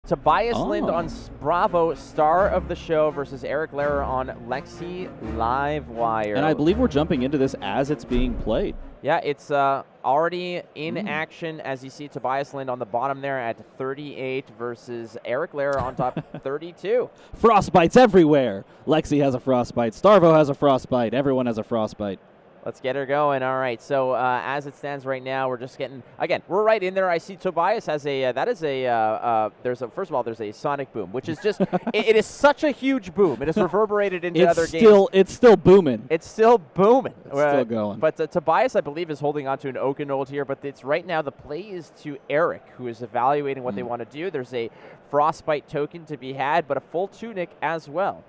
Tobias Lind on Bravo, star of the show, versus Eric Lerer on Lexi Livewire. And I believe we're jumping into this as it's being played. Yeah, it's already in action, as you see Tobias Lind on the bottom there at 38 versus Eric Lerer on top 32. Frostbites everywhere. Lexi has a frostbite. Starvo has a frostbite. Everyone has a frostbite. Let's get her going. All right, so as it stands right now, we're just getting, again, we're right in there. I see Tobias has a, first of all, there's a sonic boom, which is just, it is such a huge boom. It has reverberated into other games. It's still booming. It's still booming. It's still going. But Tobias, I believe, is holding on to an Okanold here, but it's right now the play is to Eric, who is evaluating what they want to do. There's a frostbite token to be had, but a full tunic as well.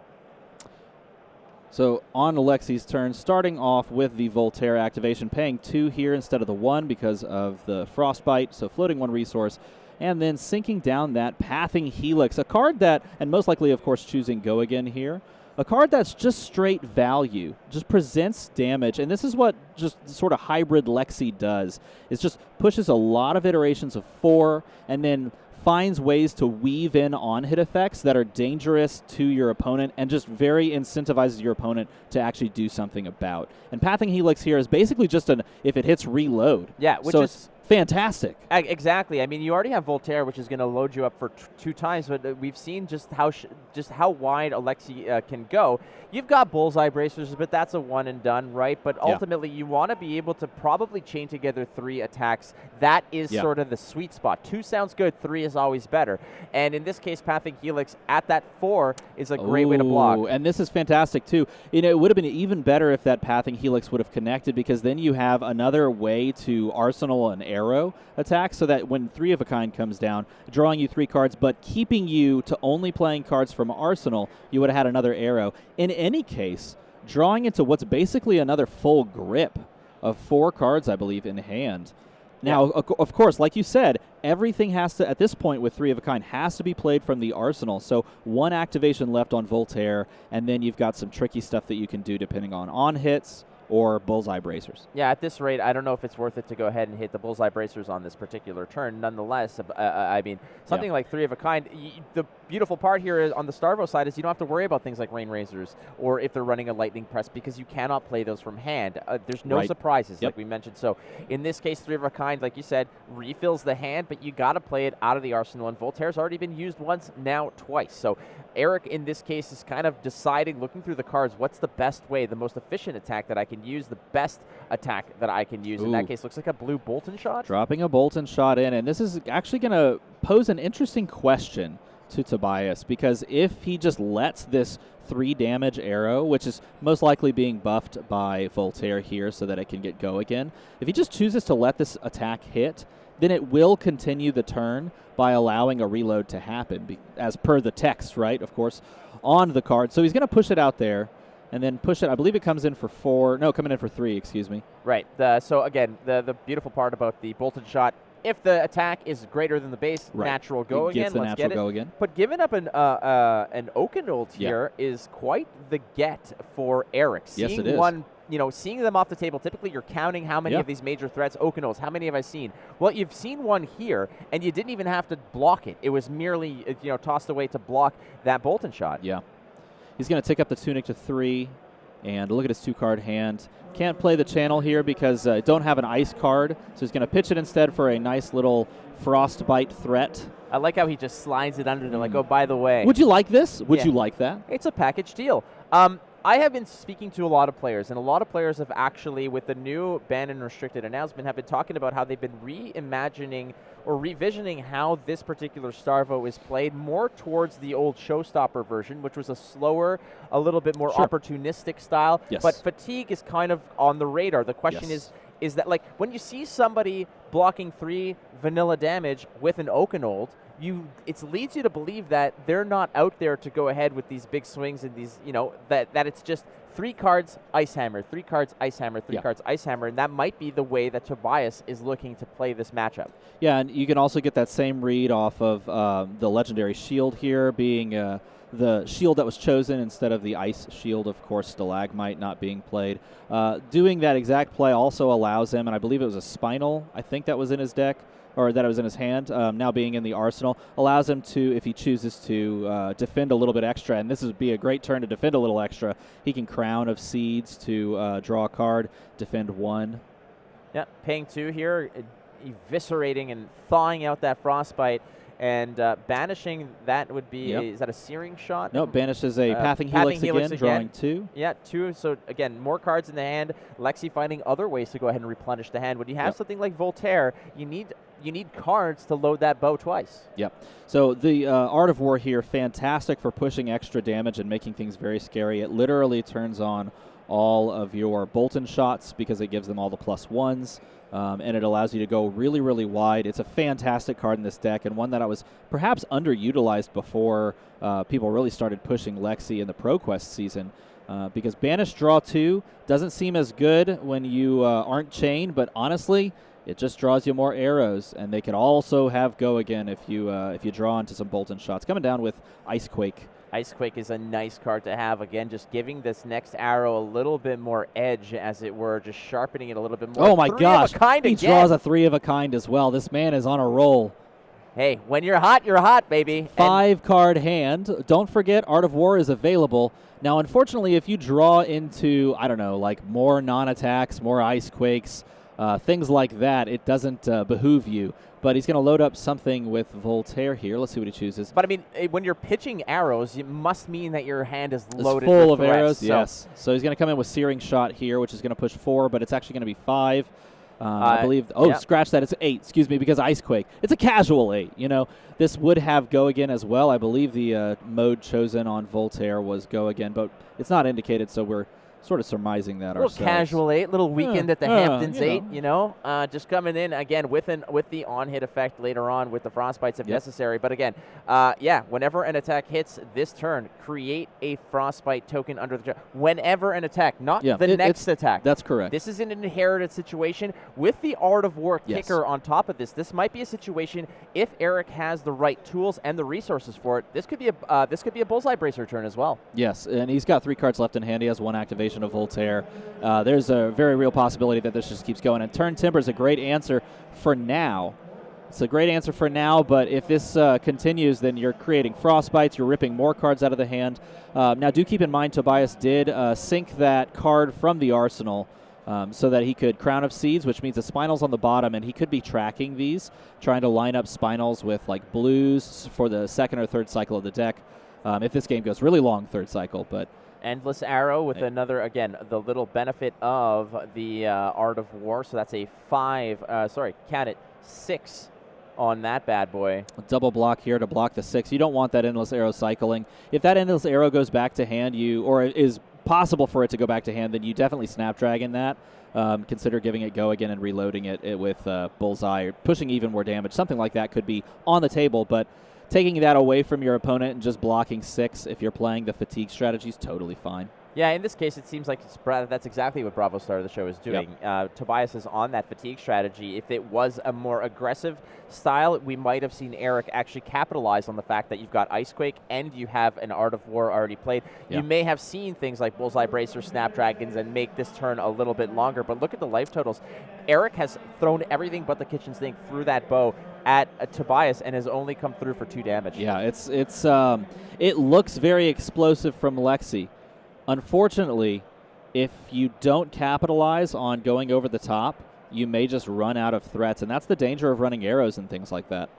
So on Lexi's turn, starting off with the Voltaire activation, paying 2 here instead of the 1 because of the Frostbite, so floating 1 resource, and then sinking down that Pathing Helix, a card that, and most likely, of course, choosing Go Again here, a card that's just straight value, just presents damage, and this is what just sort of hybrid Lexi does, is just pushes a lot of iterations of 4, and then finds ways to weave in on-hit effects that are dangerous to your opponent and just very incentivizes your opponent to actually do something about. And Pathing Helix here is basically just an if it hits reload. Yeah, which so is it's fantastic. Exactly. I mean, you already have Voltaire, which is going to load you up for 2 times, but we've seen just how wide Alexi can go. You've got Bullseye Bracers, but that's a one and done, right? But ultimately, you want to be able to probably chain together 3 attacks. That is sort of the sweet spot. 2 sounds good. 3 is always better. And in this case, Pathing Helix at that 4 is a great way to block. And this is fantastic, too. You know, it would have been even better if that Pathing Helix would have connected, because then you have another way to arsenal an arrow attack, so that when 3 of a kind comes down, drawing you 3 cards, but keeping you to only playing cards from arsenal, you would have had another arrow. In any case, drawing into what's basically another full grip of 4 cards, I believe, in hand. Now, of course, like you said, everything has to, at this point with 3 of a kind, has to be played from the arsenal. So 1 activation left on Voltaire, and then you've got some tricky stuff that you can do depending on hits or Bullseye Bracers. Yeah, at this rate, I don't know if it's worth it to go ahead and hit the Bullseye Bracers on this particular turn. Nonetheless, I mean, something like 3 of a kind, the beautiful part here is on the Starvo side is you don't have to worry about things like Rain Razors or if they're running a Lightning Press, because you cannot play those from hand. There's no surprises, like we mentioned. So in this case, 3 of a kind, like you said, refills the hand, but you got to play it out of the arsenal. And Voltaire's already been used once, now twice. So Eric, in this case, is kind of deciding, looking through the cards, what's the best way, the most efficient attack that I can use, the best attack that I can use. In that case, looks like a blue Bolton shot. Dropping a Bolton shot in, and this is actually going to pose an interesting question to Tobias, because if he just lets this 3 damage arrow, which is most likely being buffed by Voltaire here so that it can get Go Again, if he just chooses to let this attack hit, then it will continue the turn by allowing a reload to happen, as per the text, right, of course, on the card. So he's going to push it out there and then push it. I believe it comes in for 4. No, coming in for 3, excuse me. Right. So, again, the beautiful part about the Bolton shot, if the attack is greater than the base, natural Go Again. Let's get it. Go Again. But giving up an Okanold here is quite the get for Eric. Yes, it is. One, seeing them off the table, typically you're counting how many of these major threats, Okanolds, how many have I seen? Well, you've seen one here, and you didn't even have to block it. It was merely, tossed away to block that Bolton shot. Yeah. He's going to take up the Tunic to 3, and look at his 2-card hand. Can't play the channel here because I don't have an ice card, so he's going to pitch it instead for a nice little Frostbite threat. I like how he just slides it under to like, oh, by the way. Would you like this? Would you like that? It's a package deal. I have been speaking to a lot of players, and a lot of players have actually, with the new ban and restricted announcement, have been talking about how they've been reimagining or revisioning how this particular Starvo is played more towards the old Showstopper version, which was a slower, a little bit more opportunistic style. Yes. But fatigue is kind of on the radar. The question is that, like, when you see somebody blocking 3 vanilla damage with an Okanold, it leads you to believe that they're not out there to go ahead with these big swings and these, that it's just 3 cards, Ice Hammer, 3 cards, Ice Hammer, 3 cards, Ice Hammer, and that might be the way that Tobias is looking to play this matchup. Yeah, and you can also get that same read off of the Legendary Shield here being the shield that was chosen instead of the Ice Shield, of course, Stalagmite not being played. Doing that exact play also allows him, and I believe it was a Spinal, I think that was in his deck, or that it was in his hand, now being in the arsenal, allows him to, if he chooses to, defend a little bit extra. And this would be a great turn to defend a little extra. He can Crown of Seeds to draw a card, defend 1. Yeah, paying 2 here, eviscerating and thawing out that Frostbite. And banishing, that would be, is that a Searing Shot? No, banishes a Pathing Helix again, drawing 2. Yeah, 2. So, again, more cards in the hand. Lexi finding other ways to go ahead and replenish the hand. When you have something like Voltaire, you need cards to load that bow twice. Yep. So the Art of War here, fantastic for pushing extra damage and making things very scary. It literally turns on all of your Bolton shots because it gives them all the +1s. And it allows you to go really, really wide. It's a fantastic card in this deck, and one that I was perhaps underutilized before people really started pushing Lexi in the ProQuest season, because Banish Draw 2 doesn't seem as good when you aren't chained, but honestly, it just draws you more arrows, and they could also have Go Again if you draw into some Bolton shots. Coming down with Icequake. Icequake is a nice card to have. Again, just giving this next arrow a little bit more edge, as it were, just sharpening it a little bit more. Oh my gosh, he draws a 3 of a kind as well. This man is on a roll. Hey, when you're hot, baby. 5-card hand. Don't forget, Art of War is available. Now, unfortunately, if you draw into, I don't know, like more non-attacks, more Icequakes, things like that, it doesn't behoove you. But he's going to load up something with Voltaire here. Let's see what he chooses. But, I mean, when you're pitching arrows, it must mean that your hand is loaded full with of arrows, so. yes. So he's going to come in with Searing Shot here, which is going to push 4, but it's actually going to be 5. I believe. Oh, scratch that. It's 8. Excuse me, because Icequake. It's a casual 8. You know, this would have Go Again as well. I believe the mode chosen on Voltaire was Go Again, but it's not indicated, so we're sort of surmising that ourselves. A little casual 8, little weekend at the Hamptons 8, you know. Just coming in, again, with the on-hit effect later on with the Frostbites if necessary. But again, whenever an attack hits this turn, create a Frostbite token under the whenever an attack, not the next attack. That's correct. This is an inherited situation. With the Art of War kicker on top of this might be a situation, if Eric has the right tools and the resources for it, this could be a Bullseye Bracer turn as well. Yes, and he's got 3 cards left in hand. He has 1 activation of Voltaire. There's a very real possibility that this just keeps going. And Turn Timber is a great answer for now. It's a great answer for now, but if this continues, then you're creating Frostbites, you're ripping more cards out of the hand. Now, do keep in mind, Tobias did sink that card from the arsenal so that he could Crown of Seeds, which means the Spinal's on the bottom, and he could be tracking these, trying to line up Spinals with, like, blues for the 2nd or 3rd cycle of the deck, if this game goes really long 3rd cycle, but... Endless Arrow with another, again, the little benefit of the Art of War. So that's a 6 on that bad boy. A double block here to block the 6. You don't want that Endless Arrow cycling. If that Endless Arrow goes back to hand, or is possible for it to go back to hand, then you definitely Snapdragon that. Consider giving it Go Again and reloading it with Bullseye, or pushing even more damage. Something like that could be on the table, but taking that away from your opponent and just blocking 6 if you're playing the fatigue strategy is totally fine. Yeah, in this case, it seems like that's exactly what Bravo Star of the Show is doing. Tobias is on that fatigue strategy. If it was a more aggressive style, we might have seen Eric actually capitalize on the fact that you've got Icequake and you have an Art of War already played. You may have seen things like Bullseye Bracer, Snapdragons, and make this turn a little bit longer, but look at the life totals. Eric has thrown everything but the kitchen sink through that bow at Tobias and has only come through for 2 damage. Yeah, it looks very explosive from Lexi. Unfortunately, if you don't capitalize on going over the top, you may just run out of threats, and that's the danger of running arrows and things like that.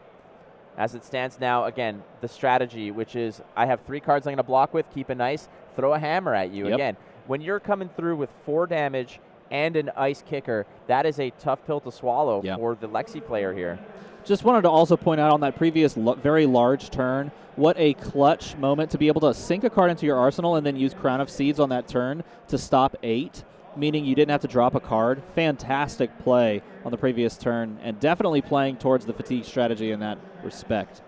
As it stands now, again, the strategy, which is I have 3 cards I'm going to block with, keep it nice, throw a hammer at you. Again, when you're coming through with 4 damage and an ice kicker, that is a tough pill to swallow for the Lexi player here. Just wanted to also point out on that previous very large turn, what a clutch moment to be able to sink a card into your arsenal and then use Crown of Seeds on that turn to stop 8, meaning you didn't have to drop a card. Fantastic play on the previous turn, and definitely playing towards the fatigue strategy in that respect.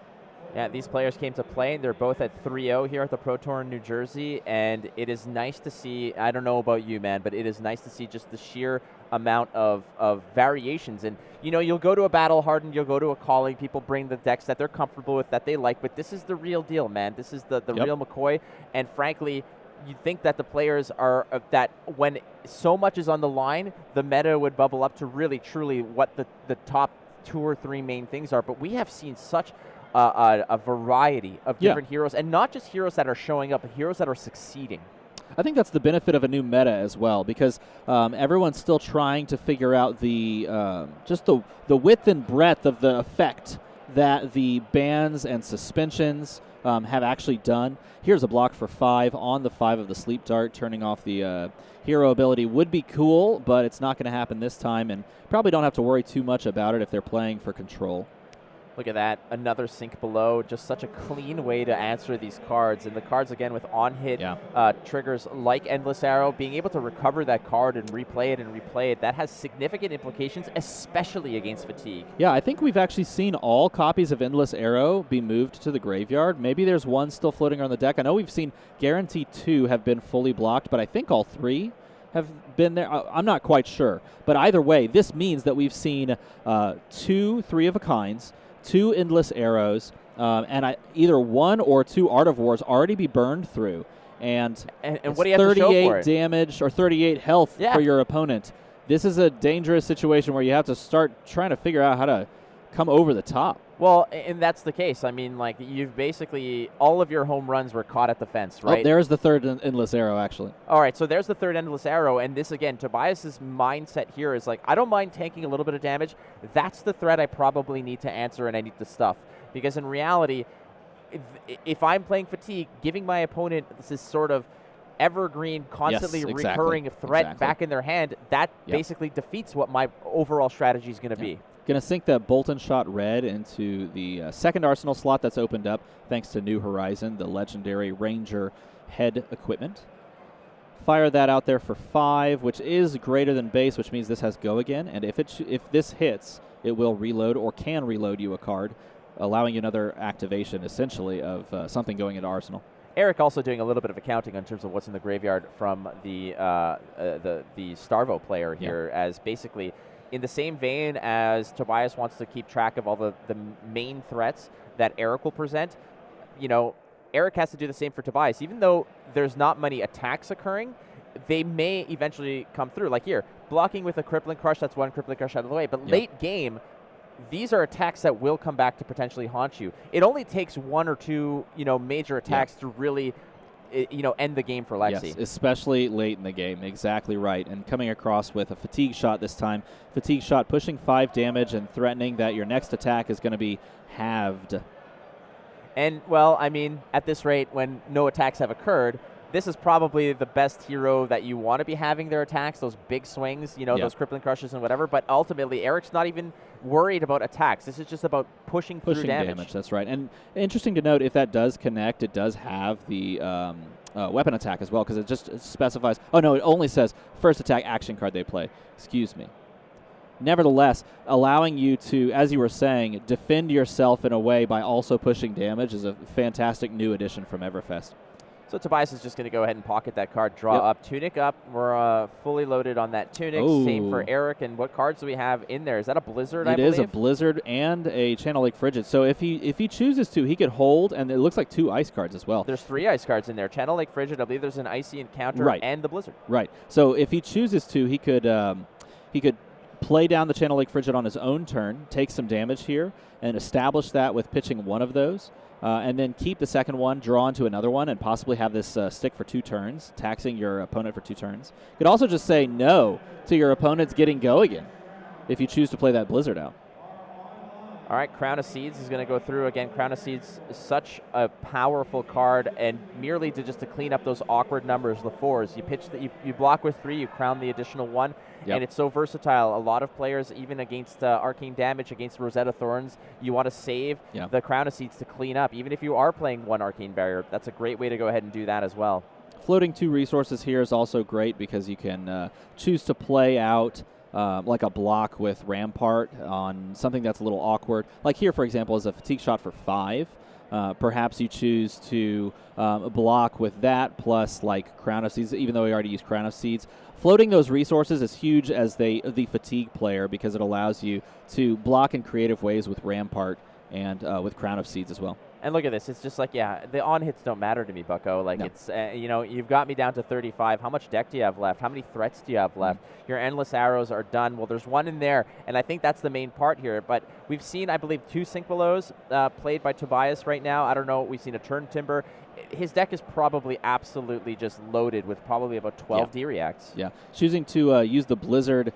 Yeah, these players came to play. They're both at 3-0 here at the Pro Tour in New Jersey, and it is nice to see, I don't know about you, man, but it is nice to see just the sheer amount of variations. And, you know, you'll go to a Battle Hardened, you'll go to a Calling, people bring the decks that they're comfortable with, that they like, but this is the real deal, man. This is the real McCoy, and frankly, you'd think that the players are, that when so much is on the line, the meta would bubble up to really, truly what the top 2 or 3 main things are, but we have seen such a variety of different heroes, and not just heroes that are showing up, but heroes that are succeeding. I think that's the benefit of a new meta as well, because everyone's still trying to figure out the just the width and breadth of the effect that the bans and suspensions have actually done. Here's a block for 5 on the 5 of the Sleep Dart. Turning off the hero ability would be cool, but it's not going to happen this time, and probably don't have to worry too much about it if they're playing for control. Look at that. Another sink below. Just such a clean way to answer these cards. And the cards, again, with on-hit triggers like Endless Arrow, being able to recover that card and replay it, that has significant implications, especially against Fatigue. Yeah, I think we've actually seen all copies of Endless Arrow be moved to the graveyard. Maybe there's one still floating around the deck. I know we've seen Guarantee 2 have been fully blocked, but I think all 3 have been there. I'm not quite sure. But either way, this means that we've seen 2 3-of-a-kinds, 2 Endless Arrows, and either 1 or 2 Art of Wars already be burned through. And what do you have to show for it? 38 damage or 38 health for your opponent. This is a dangerous situation where you have to start trying to figure out how to come over the top. Well, and that's the case. I mean, like, you've basically, all of your home runs were caught at the fence, right? Oh, there's the third Endless Arrow, actually. All right, so there's the third Endless Arrow, and this, again, Tobias's mindset here is like, I don't mind tanking a little bit of damage. That's the threat I probably need to answer, and I need to stuff. Because in reality, if I'm playing Fatigue, giving my opponent this sort of evergreen, constantly recurring threat back in their hand, that basically defeats what my overall strategy is going to be. Going to sink that Bolt and Shot Red into the second arsenal slot that's opened up thanks to New Horizon, the legendary Ranger head equipment. Fire that out there for 5, which is greater than base, which means this has go again. And if this hits, it will reload or can reload you a card, allowing you another activation, essentially, of something going into arsenal. Eric also doing a little bit of accounting in terms of what's in the graveyard from the Starvo player here, as basically, in the same vein as Tobias wants to keep track of all the main threats that Eric will present, you know, Eric has to do the same for Tobias. Even though there's not many attacks occurring, they may eventually come through. Like here, blocking with a Crippling Crush, that's 1 Crippling Crush out of the way. But late game, these are attacks that will come back to potentially haunt you. It only takes 1 or 2, major attacks to really end the game for Lexi. Yes, especially late in the game. Exactly right. And coming across with a Fatigue Shot this time. Fatigue Shot pushing 5 damage and threatening that your next attack is going to be halved. And, well, I mean, at this rate, when no attacks have occurred, this is probably the best hero that you want to be having their attacks, those big swings, those Crippling Crushes and whatever. But ultimately, Eric's not even worried about attacks. This is just about pushing through damage. That's right. And interesting to note, if that does connect, it does have the weapon attack as well, because it just specifies. Oh, no, it only says first attack action card they play. Excuse me. Nevertheless, allowing you to, as you were saying, defend yourself in a way by also pushing damage is a fantastic new addition from Everfest. So Tobias is just going to go ahead and pocket that card, draw up, Tunic up. We're fully loaded on that Tunic. Ooh. Same for Eric. And what cards do we have in there? Is that a Blizzard, I believe? It is a Blizzard and a Channel Lake Frigid. So if he chooses to, he could hold, and it looks like 2 ice cards as well. There's 3 ice cards in there. Channel Lake Frigid, I believe there's an Icy Encounter and the Blizzard. Right. So if he chooses to, he could play down the Channel Lake Frigid on his own turn, take some damage here, and establish that with pitching one of those. And then keep the second one, draw into another one, and possibly have this stick for 2 turns, taxing your opponent for 2 turns. You could also just say no to your opponent's getting go again if you choose to play that Blizzard out. All right, Crown of Seeds is going to go through. Again, Crown of Seeds is such a powerful card, and merely to clean up those awkward numbers, the 4s. You pitch you block with 3, you crown the additional 1, and it's so versatile. A lot of players, even against Arcane Damage, against Rosetta Thorns, you want to save the Crown of Seeds to clean up. Even if you are playing 1 Arcane Barrier, that's a great way to go ahead and do that as well. Floating 2 resources here is also great because you can choose to play out like a block with Rampart on something that's a little awkward. Like here, for example, is a Fatigue Shot for 5. Perhaps you choose to block with that plus like Crown of Seeds, even though we already used Crown of Seeds. Floating those resources is huge as the Fatigue player because it allows you to block in creative ways with Rampart and with Crown of Seeds as well. And look at this. It's just like, yeah, the on-hits don't matter to me, Bucko. Like, No. it's, you've got me down to 35. How much deck do you have left? How many threats do you have left? Your endless arrows are done. Well, there's one in there, and I think that's the main part here. But we've seen, I believe, 2 Sync Belows played by Tobias right now. I don't know. We've seen a Turn Timber. His deck is probably absolutely just loaded with probably about 12 D-Reacts. Yeah, choosing to use the Blizzard,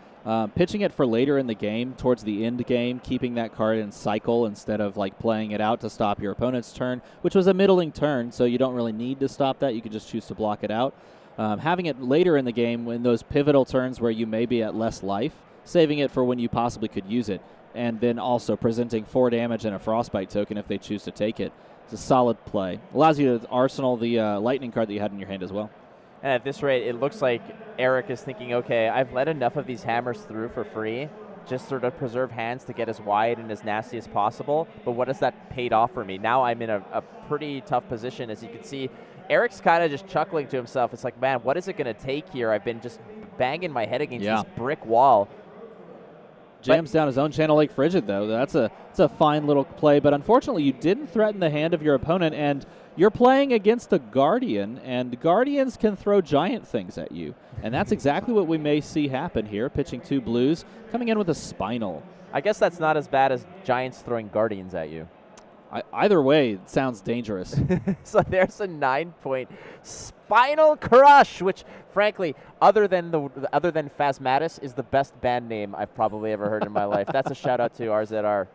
pitching it for later in the game, towards the end game, keeping that card in cycle instead of like playing it out to stop your opponent's turn, which was a middling turn, so you don't really need to stop that. You could just choose to block it out. Having it later in the game in those pivotal turns where you may be at less life, saving it for when you possibly could use it, and then also presenting 4 damage and a Frostbite token if they choose to take it. It's a solid play. Allows you to arsenal the lightning card that you had in your hand as well. And at this rate, it looks like Eric is thinking, okay, I've let enough of these hammers through for free, just sort of preserve hands to get as wide and as nasty as possible. But what has that paid off for me? Now I'm in a pretty tough position. As you can see, Eric's kind of just chuckling to himself. It's like, man, what is it going to take here? I've been just banging my head against this brick wall. Jams down his own Channel Lake Frigid, though. That's a fine little play, but unfortunately you didn't threaten the hand of your opponent, and you're playing against a Guardian, and Guardians can throw giant things at you. And that's exactly what we may see happen here, pitching 2 blues, coming in with a Spinal. I guess that's not as bad as Giants throwing Guardians at you. Either way, it sounds dangerous. So there's a 9-point Spinal Crush, which, frankly, other than Phasmatis, is the best band name I've probably ever heard in my life. That's a shout-out to RZR.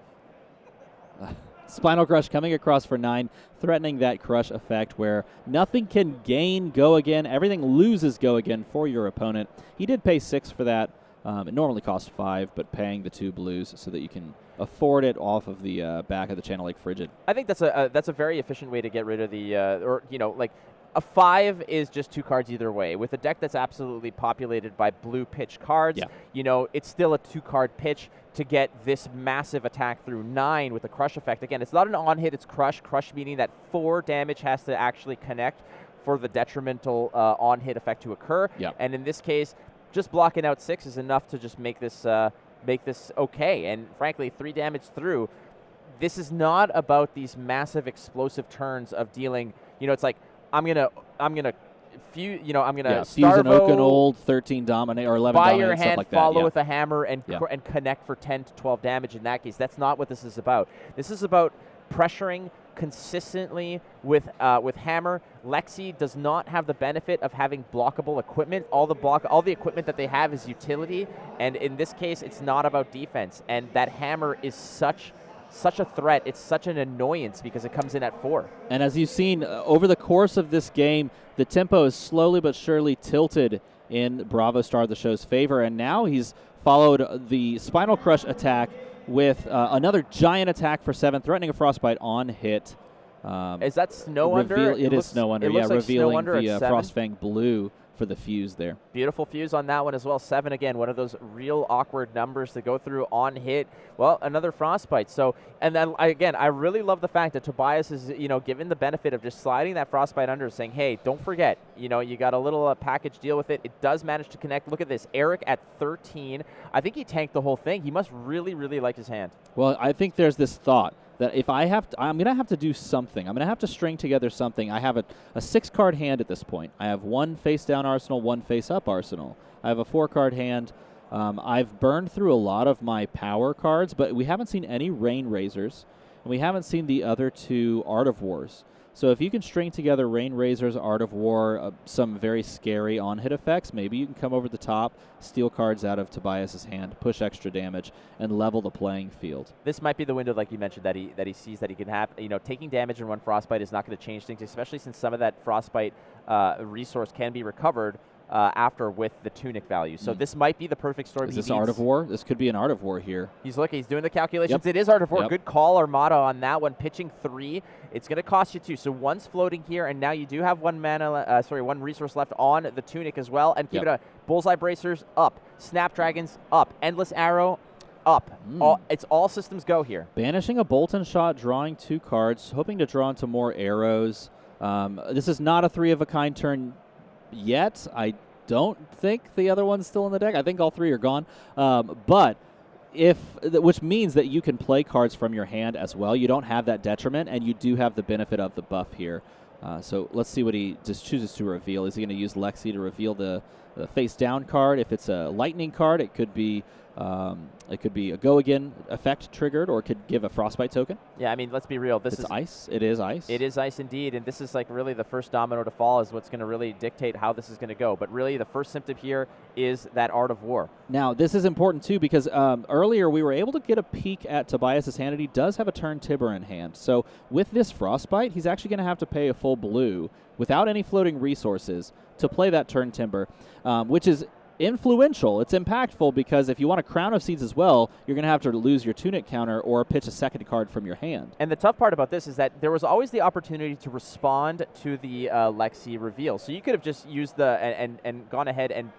Spinal Crush coming across for 9, threatening that crush effect where nothing can gain go again. Everything loses go again for your opponent. He did pay 6 for that. It normally costs 5, but paying the 2 blues so that you can afford it off of the back of the Channel Lake Frigid. I think that's a very efficient way to get rid of the a 5 is just 2 cards either way. With a deck that's absolutely populated by blue pitch cards, it's still a 2-card pitch to get this massive attack through 9 with the crush effect. Again, it's not an on-hit, it's crush. Crush meaning that 4 damage has to actually connect for the detrimental on-hit effect to occur. And in this case, just blocking out 6 is enough to just make this okay. And frankly, 3 damage through. This is not about these massive explosive turns of dealing. It's like I'm gonna fuse. I'm gonna fuse an Starvo, Oaken Old 13 dominate or 11 buy dominate, your stuff hand, like that. follow with a hammer, and connect for 10 to 12 damage. In that case, that's not what this is about. This is about pressuring consistently with hammer. Lexi does not have the benefit of having blockable equipment. All the equipment that they have is utility, and in this case, it's not about defense. And that hammer is such a threat. It's such an annoyance because it comes in at 4. And as you've seen over the course of this game, the tempo is slowly but surely tilted in Bravo Star the Show's favor, and now he's followed the Spinal Crush attack with another giant attack for 7, threatening a Frostbite on hit. Is that Snow Under? It is Snow Under, like revealing the Frostfang blue for the fuse there. Beautiful fuse on that one as well. 7 again, one of those real awkward numbers to go through on hit. Well, another Frostbite. So, and then again, I really love the fact that Tobias is, given the benefit of just sliding that Frostbite under, saying, hey, don't forget, you got a little package deal with it. It does manage to connect. Look at this. Eric at 13. I think he tanked the whole thing. He must really, really like his hand. Well, I think there's this thought that if I'm going to have to do something. I'm going to have to string together something. I have a 6-card hand at this point. I have 1 face-down arsenal, 1 face-up arsenal. I have a 4-card hand. I've burned through a lot of my power cards, but we haven't seen any Rain Razors, and we haven't seen the other 2 Art of Wars. So if you can string together Rain Razors, Art of War, some very scary on-hit effects, maybe you can come over the top, steal cards out of Tobias's hand, push extra damage, and level the playing field. This might be the window, like you mentioned, that he sees that he can have. Taking damage in 1 Frostbite is not going to change things, especially since some of that Frostbite resource can be recovered after with the tunic value. So this might be the perfect storm. Is this Art of War? This could be an Art of War here. He's doing the calculations. It is Art of War. Good call, Armada, on that one. Pitching 3. It's going to cost you 2. So 1's floating here, and now you do have 1 resource left on the tunic as well. And keep it up. Bullseye Bracers up. Snapdragons up. Endless Arrow up. It's all systems go here. Banishing a Bolt and Shot, drawing 2 cards, hoping to draw into more arrows. This is not a 3-of-a-kind turn yet. I don't think the other one's still in the deck. I think all 3 are gone. But which means that you can play cards from your hand as well. You don't have that detriment, and you do have the benefit of the buff here. So let's see what he just chooses to reveal. Is he going to use Lexi to reveal the face down card? If it's a lightning card, it could be a go again effect triggered, or it could give a frostbite token. Yeah, I mean, let's be real. This is ice. It is ice. It is ice indeed, and this is like really the first domino to fall is what's going to really dictate how this is going to go. But really, the first symptom here is that Art of War. Now, this is important too because earlier we were able to get a peek at Tobias's hand, and he does have a turn Tibber in hand. So with this frostbite, he's actually going to have to pay a full blue without any floating resources to play that turn Timber, which is influential. It's impactful because if you want a Crown of Seeds as well, you're going to have to lose your Tunic counter or pitch a second card from your hand. And the tough part about this is that there was always the opportunity to respond to the Lexi reveal. So you could have just used the and gone ahead and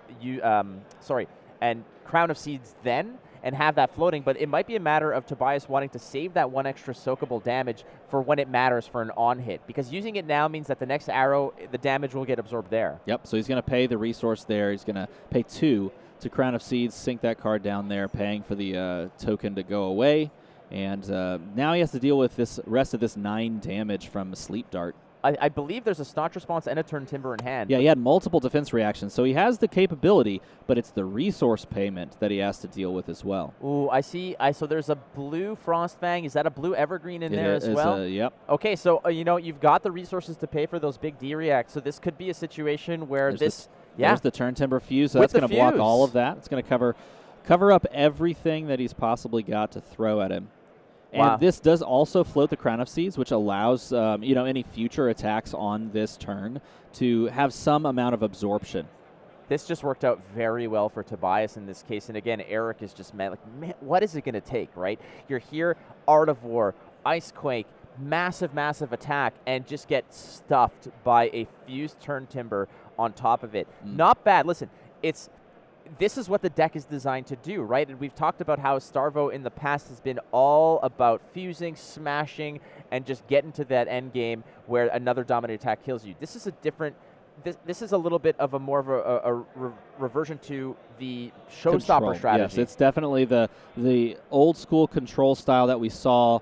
and Crown of Seeds then and have that floating, but it might be a matter of Tobias wanting to save that one extra soakable damage for when it matters for an on-hit, because using it now means that the next arrow, the damage will get absorbed there. Yep, so he's going to pay the resource there. He's going to pay 2 to Crown of Seeds, sink that card down there, paying for the token to go away, and now he has to deal with this rest of this 9 damage from Sleep Dart. I believe there's a staunch response and a turn Timber in hand. Yeah, he had multiple defense reactions, so he has the capability, but it's the resource payment that he has to deal with as well. Ooh, I see. So there's a blue Frostfang. Is that a blue Evergreen in there as well? Yep. Okay, so you've got the resources to pay for those big D-reacts, so this could be a situation where there's the turn Timber Fuse, so that's going to block all of that. It's going to cover up everything that he's possibly got to throw at him. And this does also float the Crown of Seeds, which allows any future attacks on this turn to have some amount of absorption. This just worked out very well for Tobias in this case. And again, Eric is just man, what is it going to take, right? You're here, Art of War, Icequake, massive, massive attack, and just get stuffed by a fused turn Timber on top of it. Not bad. Listen, this is what the deck is designed to do, right? And we've talked about how Starvo in the past has been all about fusing, smashing, and just getting to that end game where another dominant attack kills you. This is a different. This is a little bit of a more of a reversion to the showstopper strategy. Yes, it's definitely the old school control style that we saw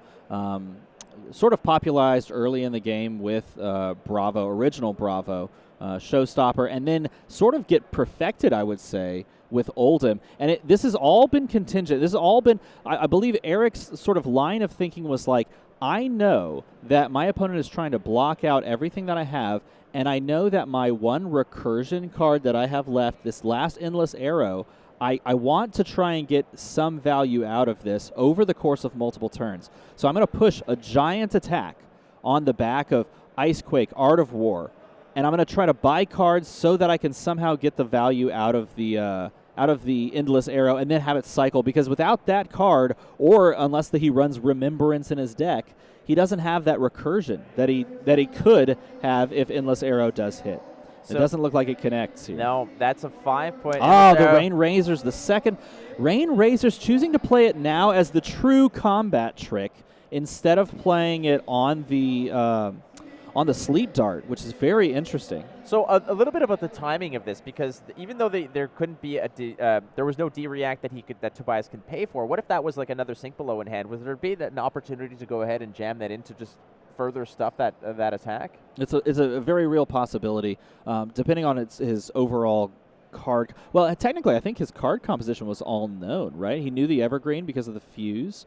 sort of popularized early in the game with original Bravo. Showstopper, and then sort of get perfected, I would say, with Oldhim. And this has all been contingent. This has all been, I believe Eric's sort of line of thinking was like, I know that my opponent is trying to block out everything that I have, and I know that my one recursion card that I have left, this last Endless Arrow, I want to try and get some value out of this over the course of multiple turns. So I'm going to push a giant attack on the back of Icequake, Art of War, and I'm going to try to buy cards so that I can somehow get the value out of the Endless Arrow and then have it cycle, because without that card, or unless he runs Remembrance in his deck, he doesn't have that recursion that he could have if Endless Arrow does hit. So it doesn't look like it connects here. No, that's a 5-point. Oh, the Rain Razors, the second. Rain Razors choosing to play it now as the true combat trick instead of playing it on the Sleep Dart, which is very interesting. So a little bit about the timing of this, because even though there couldn't be there was no D-react that Tobias can pay for. What if that was like another Sink Below in hand? Was there be an opportunity to go ahead and jam that in to just further stuff that attack? It's a very real possibility, depending on his overall card. Well, technically, I think his card composition was all known, right? He knew the Evergreen because of the fuse.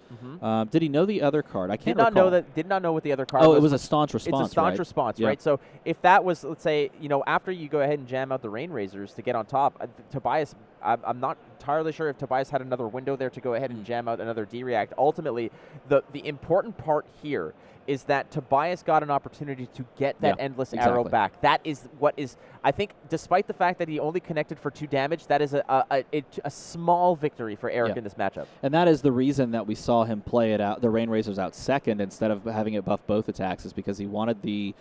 Did he know the other card? I can't recall. Did not know what the other card was. Oh, it was a staunch response. It's a staunch response, right? So if that was, let's say, after you go ahead and jam out the Rain Razors to get on top, Tobias, I'm not entirely sure if Tobias had another window there to go ahead and jam out another D-react. Ultimately, the important part here is that Tobias got an opportunity to get that Endless Arrow back. That is what is, I think, despite the fact that he only connected for 2 damage, that is a small victory for Eric in this matchup. And that is the reason that we saw him play it out, the Rain Razors out second instead of having it buff both attacks, is because he wanted the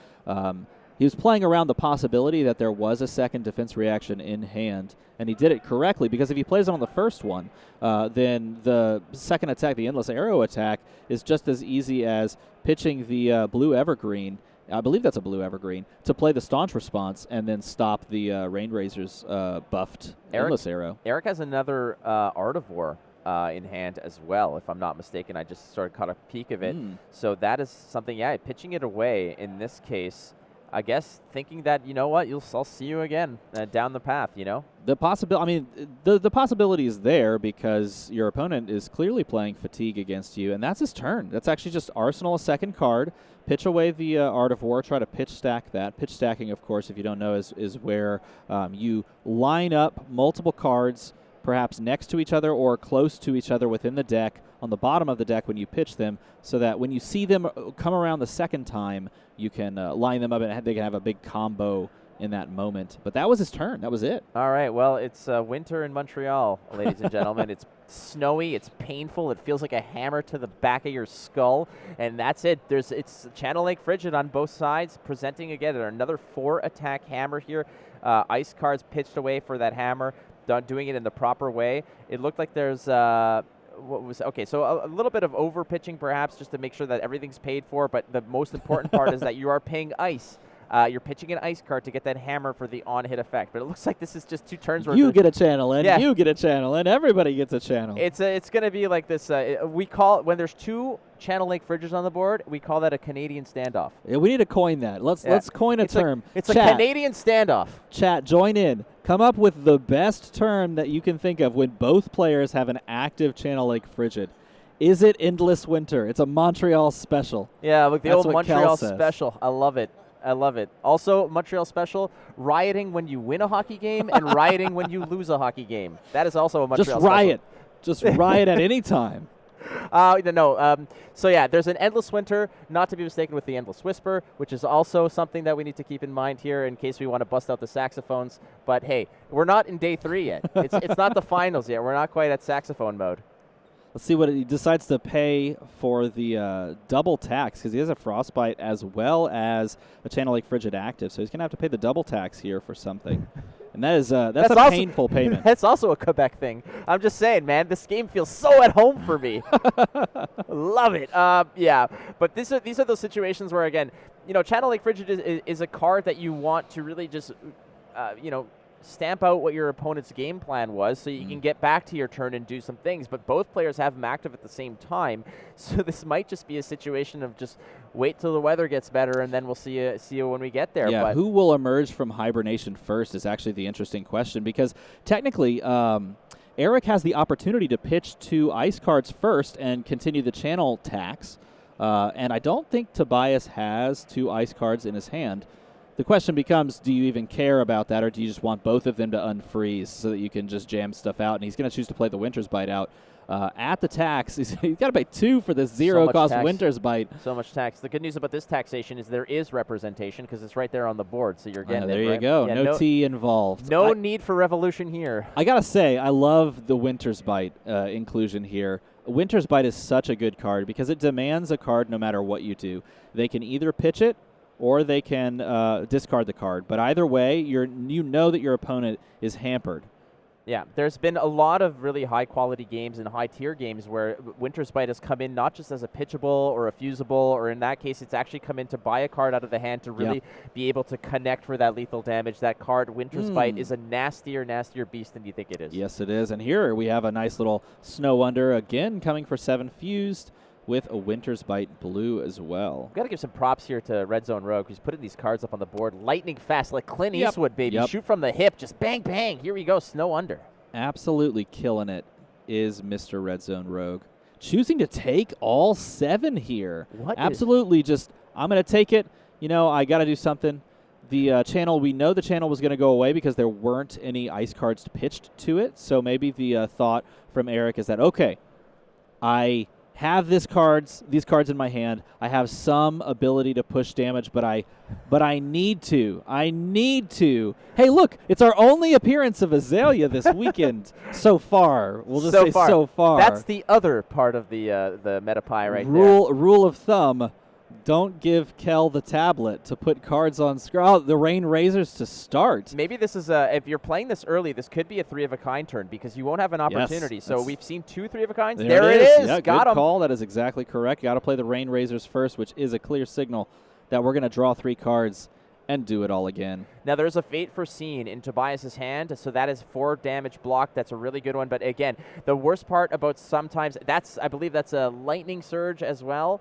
he was playing around the possibility that there was a second defense reaction in hand, and he did it correctly, because if he plays it on the first one, then the second attack, the Endless Arrow attack, is just as easy as pitching the blue Evergreen, I believe that's a blue Evergreen, to play the Staunch response and then stop the Rain Razors buffed Endless Arrow. Eric has another Art of War. in hand as well, if I'm not mistaken. I just sort of caught a peek of it. So that is something, pitching it away in this case, I guess thinking that, you know what, I'll see you again down the path, you know? The possibility is there because your opponent is clearly playing Fatigue against you, and that's his turn. That's actually just arsenal a second card, pitch away the Art of War, try to pitch stack that. Pitch stacking, of course, if you don't know, is where you line up multiple cards perhaps next to each other or close to each other within the deck, on the bottom of the deck when you pitch them, so that when you see them come around the second time, you can line them up and they can have a big combo in that moment. But that was his turn. That was it. All right. Well, it's winter in Montreal, ladies and gentlemen. It's snowy. It's painful. It feels like a hammer to the back of your skull. And that's it. It's Channel Lake Frigid on both sides, presenting again another 4-attack hammer here. Ice cards pitched away for that hammer, doing it in the proper way. It looked like there's so a little bit of over pitching perhaps just to make sure that everything's paid for, but the most important part is that you are paying ice. You're pitching an ice card to get that hammer for the on-hit effect, but it looks like this is just 2 turns where you get a channel in, you get a channel in, everybody gets a channel. It's going to be like this. We call when there's 2 Channel Lake Fridges on the board, we call that a Canadian standoff. Yeah, we need to coin that. Let's coin a term. It's a Canadian standoff. Chat, join in. Come up with the best term that you can think of when both players have an active Channel Lake Frigid. Is it Endless Winter? It's a Montreal special. Yeah, look, the old Montreal special. I love it. I love it. Also, Montreal special, rioting when you win a hockey game and rioting when you lose a hockey game. That is also a Montreal special. Just riot at any time. So, there's an Endless Winter, not to be mistaken with the Endless Whisper, which is also something that we need to keep in mind here in case we want to bust out the saxophones. But, hey, we're not in day 3 yet. It's not the finals yet. We're not quite at saxophone mode. Let's see what he decides to pay for the double tax, because he has a Frostbite as well as a Channel Lake Frigid active. So he's going to have to pay the double tax here for something. And that's a painful payment. That's also a Quebec thing. I'm just saying, man, this game feels so at home for me. Love it. But these are those situations where, again, Channel Lake Frigid is a card that you want to really just, stamp out what your opponent's game plan was so you can get back to your turn and do some things. But both players have them active at the same time. So this might just be a situation of just wait till the weather gets better and then we'll see you when we get there. Yeah, who will emerge from hibernation first is actually the interesting question, because technically Eric has the opportunity to pitch 2 ice cards first and continue the channel tax. And I don't think Tobias has 2 ice cards in his hand. The question becomes, do you even care about that, or do you just want both of them to unfreeze so that you can just jam stuff out? And he's going to choose to play the Winter's Bite out. At the tax, he's got to pay 2 for this 0-cost Winter's Bite. So much tax. The good news about this taxation is there is representation because it's right there on the board, so you're getting it. There you go. Yeah, no T involved. No need for revolution here. I got to say, I love the Winter's Bite inclusion here. Winter's Bite is such a good card because it demands a card no matter what you do. They can either pitch it or they can discard the card. But either way, you know that your opponent is hampered. Yeah, there's been a lot of really high-quality games and high-tier games where Winter's Bite has come in not just as a pitchable or a fusible, or in that case, it's actually come in to buy a card out of the hand to really be able to connect for that lethal damage. That card, Winter's Bite, is a nastier beast than you think it is. Yes, it is. And here we have a nice little Snow Under, again, coming for 7 fused, with a Winter's Bite blue as well. We've got to give some props here to Red Zone Rogue, who's putting these cards up on the board lightning fast, like Clint Eastwood, baby. Shoot from the hip, just bang, bang. Here we go, Snow Under. Absolutely killing it is Mr. Red Zone Rogue. Choosing to take all 7 here. Absolutely just, I'm going to take it. I got to do something. The channel, we know the channel was going to go away because there weren't any ice cards pitched to it. So maybe the thought from Eric is that, okay, I have these cards in my hand. I have some ability to push damage, but I need to. Hey, look, it's our only appearance of Azalea this weekend so far. We'll just say so far. That's the other part of the meta pie right there. Rule of thumb. Don't give Kel the tablet to put cards on screen. Oh, the Rain Razors to start. Maybe this is if you're playing this early, this could be a 3-of-a-kind turn because you won't have an opportunity. So we've seen 2 3-of-a-kinds. There it is. Yeah, good call. That is exactly correct. You got to play the Rain Razors first, which is a clear signal that we're going to draw 3 cards And do it all again. Now, there's a Fate Foreseen in Tobias's hand, so that is 4 damage block. That's a really good one. But again, the worst part about sometimes, I believe that's a Lightning Surge as well.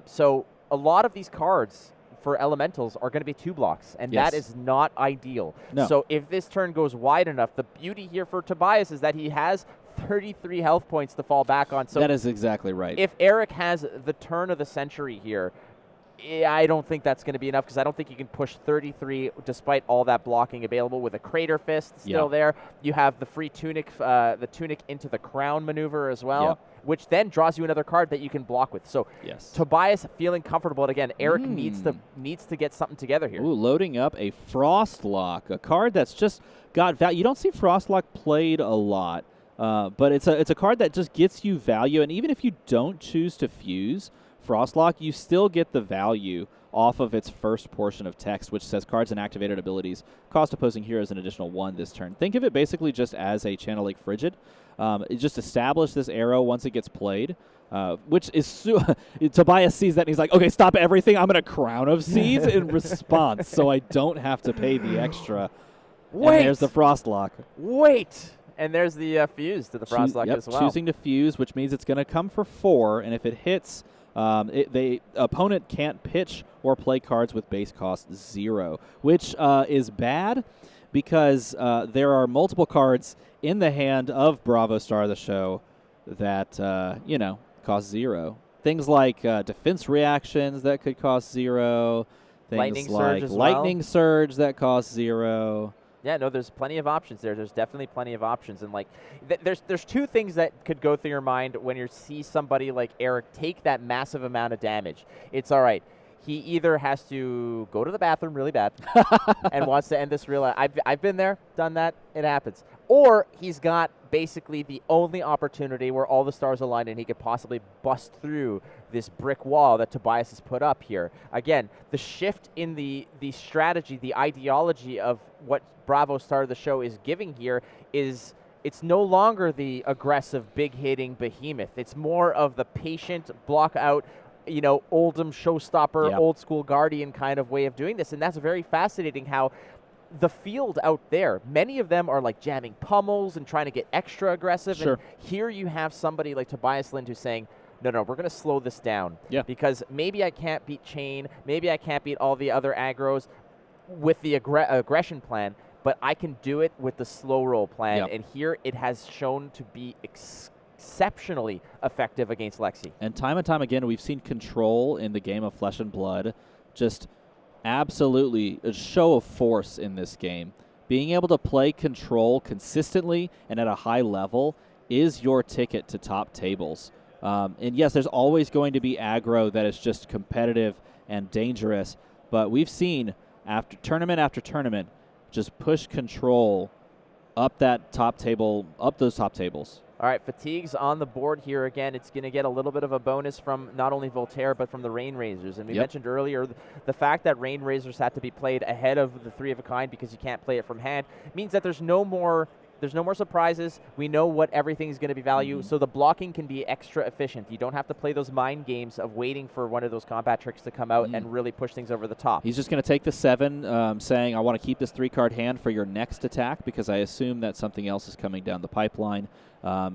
So a lot of these cards for elementals are going to be 2 blocks, and that is not ideal. No. So if this turn goes wide enough, the beauty here for Tobias is that he has 33 health points to fall back on. So that is exactly right. If Eric has the turn of the century here, I don't think that's going to be enough, because I don't think you can push 33 despite all that blocking available with a Crater Fist still there. You have the free tunic, the tunic into the crown maneuver as well, which then draws you another card that you can block with. So Tobias feeling comfortable, and again, Eric needs to get something together here. Ooh, loading up a Frostlock, a card that's just got value. You don't see Frostlock played a lot, but it's a card that just gets you value, and even if you don't choose to fuse Frostlock, you still get the value off of its first portion of text, which says cards and activated abilities cost opposing heroes an additional 1 this turn. Think of it basically just as a Channel Lake Frigid. It just established this arrow once it gets played, which is Tobias sees that and he's like, okay, stop everything. I'm going to Crown of Seeds in response, so I don't have to pay the extra. Wait. And there's the Frostlock. Wait. And there's the fuse to the Frostlock as well. Choosing to fuse, which means it's going to come for 4, and if it hits, the opponent can't pitch or play cards with base cost 0, which is bad because there are multiple cards in the hand of Bravo Star of the Show that, cost 0. Things like defense reactions that could cost 0. Things Lightning like Surge as Lightning well. Surge that cost 0. Yeah, no, there's plenty of options there. There's definitely plenty of options. And, there's 2 things that could go through your mind when you see somebody like Eric take that massive amount of damage. It's all right. He either has to go to the bathroom really bad and wants to end this real. I've been there, done that. It happens. Or he's got basically the only opportunity where all the stars align and he could possibly bust through this brick wall that Tobias has put up here. Again, the shift in the strategy, the ideology of what Bravo Star of the Show is giving here is it's no longer the aggressive, big-hitting behemoth. It's more of the patient, block out, Oldham showstopper, old school Guardian kind of way of doing this. And that's very fascinating how the field out there, many of them are like jamming pummels and trying to get extra aggressive. Sure. And here you have somebody like Tobias Lind who's saying, no, we're going to slow this down. Yeah. Because maybe I can't beat Chain, maybe I can't beat all the other aggros with the aggression plan, but I can do it with the slow roll plan. Yep. And here it has shown to be exceptionally effective against Lexi. And time again, we've seen control in the game of Flesh and Blood just absolutely a show of force in this game. Being able to play control consistently and at a high level is your ticket to top tables. And yes, there's always going to be aggro that is just competitive and dangerous, but we've seen after tournament, just push control up that top table, up those top tables. All right, Fatigue's on the board here again. It's going to get a little bit of a bonus from not only Voltaire, but from the Rain Razors. And we mentioned earlier the fact that Rain Razors had to be played ahead of the 3 of a kind because you can't play it from hand means that there's no more surprises. We know what everything's going to be value, so the blocking can be extra efficient. You don't have to play those mind games of waiting for one of those combat tricks to come out and really push things over the top. He's just going to take the 7, saying, I want to keep this 3-card hand for your next attack because I assume that something else is coming down the pipeline.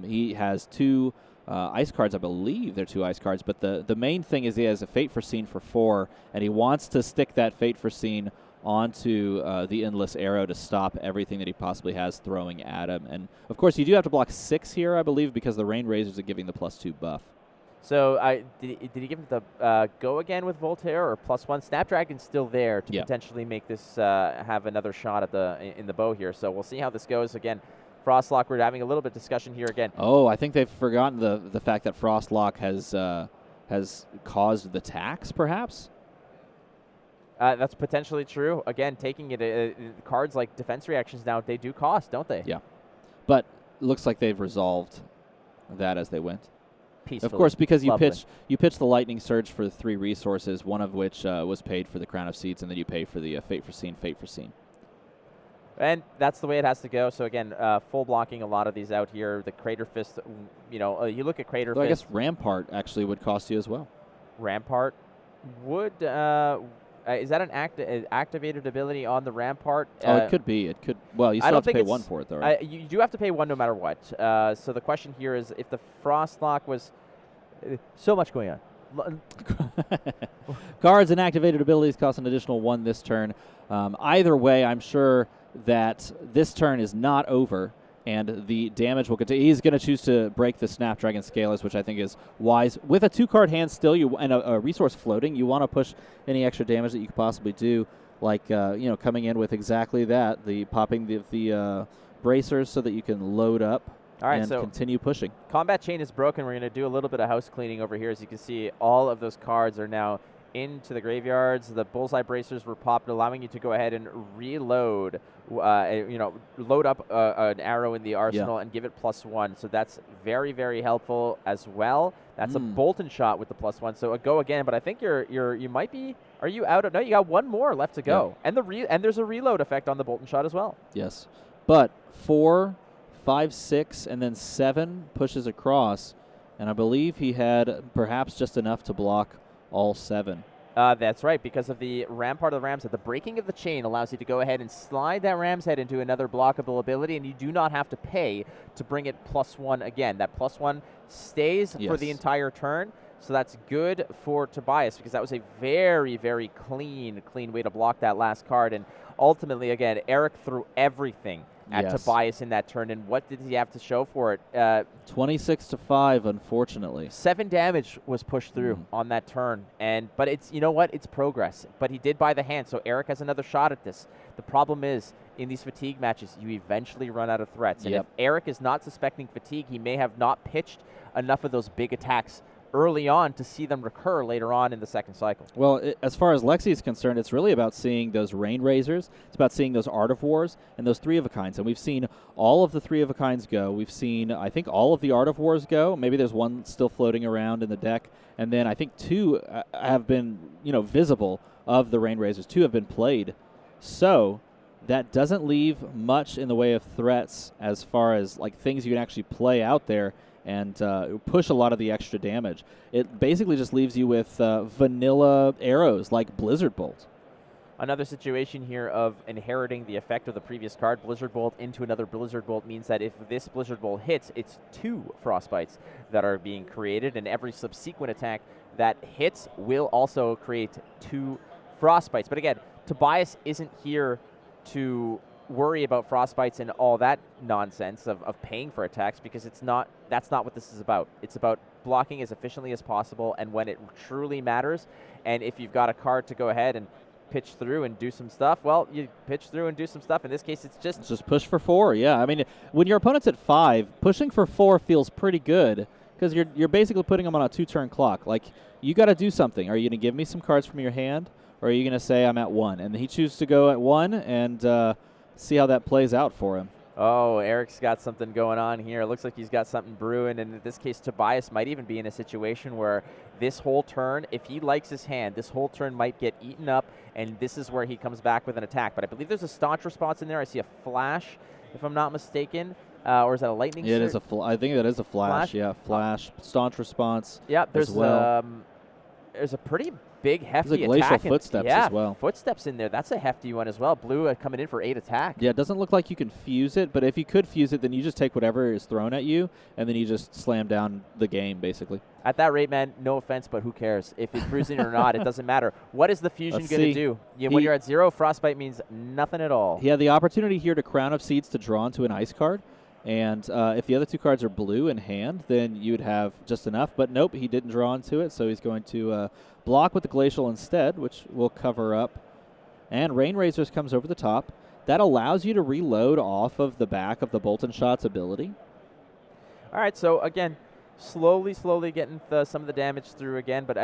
He has 2 ice cards, I believe they're 2 ice cards, but the main thing is he has a Fate Foreseen for 4, and he wants to stick that Fate Foreseen onto the Endless Arrow to stop everything that he possibly has throwing at him. And, of course, you do have to block 6 here, I believe, because the Rain Razors are giving the +2 buff. So did he give him the go again with Voltaire or +1? Snapdragon's still there to potentially make this have another shot at in the bow here. So we'll see how this goes. Again, Frostlock, we're having a little bit of discussion here again. Oh, I think they've forgotten the fact that Frostlock has caused the tax, perhaps? That's potentially true. Again, taking it, cards like defense reactions now, they do cost, don't they? Yeah. But looks like they've resolved that as they went. Peacefully. Of course, because you pitch the Lightning Surge for 3 resources, one of which was paid for the Crown of Seeds, and then you pay for the Fate Foreseen. And that's the way it has to go. So, again, full blocking a lot of these out here. The Crater Fist, you look at Crater Fist. I guess Rampart actually would cost you as well. Rampart would... Is that an activated ability on the Rampart? It could be. It could. Well, you still have to pay 1 for it, though, right? You do have to pay 1 no matter what. So the question here is, if the Frostlock was so much going on. Cards and activated abilities cost an additional 1 this turn. Either way, I'm sure that this turn is not over, and the damage will continue. He's going to choose to break the Snapdragon Scalers, which I think is wise. With a 2-card hand still, and a resource floating, you want to push any extra damage that you could possibly do, like coming in with exactly that, the popping the bracers so that you can load up. All right, and so continue pushing. Combat chain is broken. We're going to do a little bit of house cleaning over here. As you can see, all of those cards are now into the graveyards. The bullseye bracers were popped, allowing you to go ahead and reload, load up an arrow in the arsenal and give it +1. So that's very, very helpful as well. That's a Bolton shot with the +1. So a go again, but I think you might be. Are you out? No, you got 1 more left to go, and there's a reload effect on the Bolton shot as well. Yes, but 4, 5, 6, and then 7 pushes across, and I believe he had perhaps just enough to block all 7. That's right, because of the Rampart of the Ram's Head. The breaking of the chain allows you to go ahead and slide that Ram's Head into another blockable ability, and you do not have to pay to bring it +1 again. That +1 stays for the entire turn, so that's good for Tobias, because that was a very, very clean way to block that last card. And ultimately, again, Eric threw everything at Tobias in that turn, and what did he have to show for it? 26-5, unfortunately. 7 damage was pushed through on that turn, but it's, you know what, it's progress. But he did buy the hand, so Eric has another shot at this. The problem is, in these fatigue matches, you eventually run out of threats, and if Eric is not suspecting fatigue, he may have not pitched enough of those big attacks early on to see them recur later on in the second cycle. Well, as far as Lexi is concerned, it's really about seeing those Rain Razors. It's about seeing those Art of Wars and those 3-of-a-kinds. And we've seen all of the 3-of-a-kinds go. We've seen, I think, all of the Art of Wars go. Maybe there's 1 still floating around in the deck. And then I think 2 have been, visible of the Rain Razors. 2 have been played. So that doesn't leave much in the way of threats as far as like things you can actually play out there and push a lot of the extra damage. It basically just leaves you with vanilla arrows like Blizzard Bolt. Another situation here of inheriting the effect of the previous card, Blizzard Bolt, into another Blizzard Bolt means that if this Blizzard Bolt hits, it's 2 Frostbites that are being created, and every subsequent attack that hits will also create 2 Frostbites. But again, Tobias isn't here to worry about Frostbites and all that nonsense of paying for attacks, because that's not what this is about. It's about blocking as efficiently as possible, and when it truly matters, and if you've got a card to go ahead and pitch through and do some stuff, well, you pitch through and do some stuff. In this case, it's just push for 4. Yeah, I mean, when your opponent's at 5, pushing for 4 feels pretty good, because you're basically putting them on a 2-turn clock. Like, you got to do something. Are you going to give me some cards from your hand, or are you going to say I'm at 1? And he chooses to go at 1, and see how that plays out for him. Oh, Eric's got something going on here. It looks like he's got something brewing, and in this case, Tobias might even be in a situation where this whole turn, if he likes his hand, this whole turn might get eaten up, and this is where he comes back with an attack. But I believe there's a staunch response in there. I see a flash, if I'm not mistaken. Or is that a lightning? Yeah, it is I think that is a flash. Yeah, flash, staunch response. Yeah, there's a pretty big, hefty glacial attack. Footsteps as well. Footsteps in there. That's a hefty one as well. Blue coming in for 8 attack. Yeah, it doesn't look like you can fuse it, but if you could fuse it, then you just take whatever is thrown at you, and then you just slam down the game, basically. At that rate, man, no offense, but who cares? If it's freezing or not, it doesn't matter. What is the fusion going to do? When you're at 0, Frostbite means nothing at all. He had the opportunity here to Crown of Seeds to draw into an ice card. And if the other 2 cards are blue in hand, then you would have just enough. But nope, he didn't draw into it, so he's going to block with the Glacial instead, which will cover up. And Rain Razors comes over the top. That allows you to reload off of the back of the Bolton Shot's ability. All right, so again, slowly getting some of the damage through again. But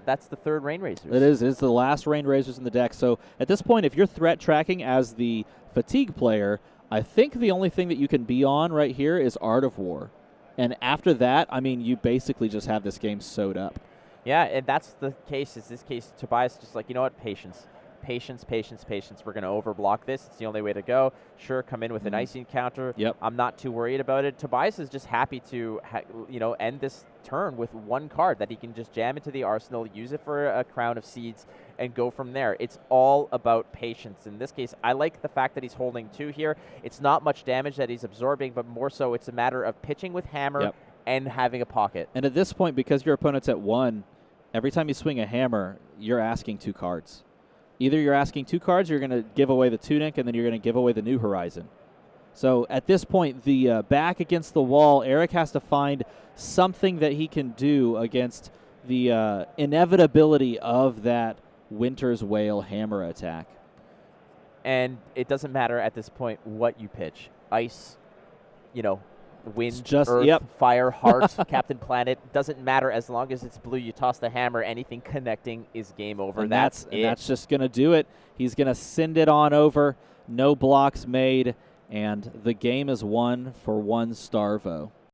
that's the 3rd Rain Razors? It is. It's the last Rain Razors in the deck. So at this point, if you're threat tracking as the Fatigue player, I think the only thing that you can be on right here is Art of War. And after that, I mean, you basically just have this game sewed up. Yeah, and that's the case. In this case, Tobias just like, you know what, patience. Patience. We're going to overblock this. It's the only way to go. Sure, come in with an icing counter. Yep. I'm not too worried about it. Tobias is just happy to end this turn with 1 card that he can just jam into the arsenal, use it for a Crown of Seeds, and go from there. It's all about patience. In this case, I like the fact that he's holding 2 here. It's not much damage that he's absorbing, but more so it's a matter of pitching with hammer and having a pocket. And at this point, because your opponent's at 1, every time you swing a hammer, you're asking 2 cards. Either you're asking 2 cards, or you're going to give away the Tunic, and then you're going to give away the New Horizon. So at this point, the back against the wall, Eric has to find something that he can do against the inevitability of that Winter's Wail hammer attack. And it doesn't matter at this point what you pitch. Ice, wind, just, earth, fire, heart, Captain Planet. Doesn't matter as long as it's blue. You toss the hammer. Anything connecting is game over. And that's it. And that's just going to do it. He's going to send it on over. No blocks made. And the game is won for one Starvo.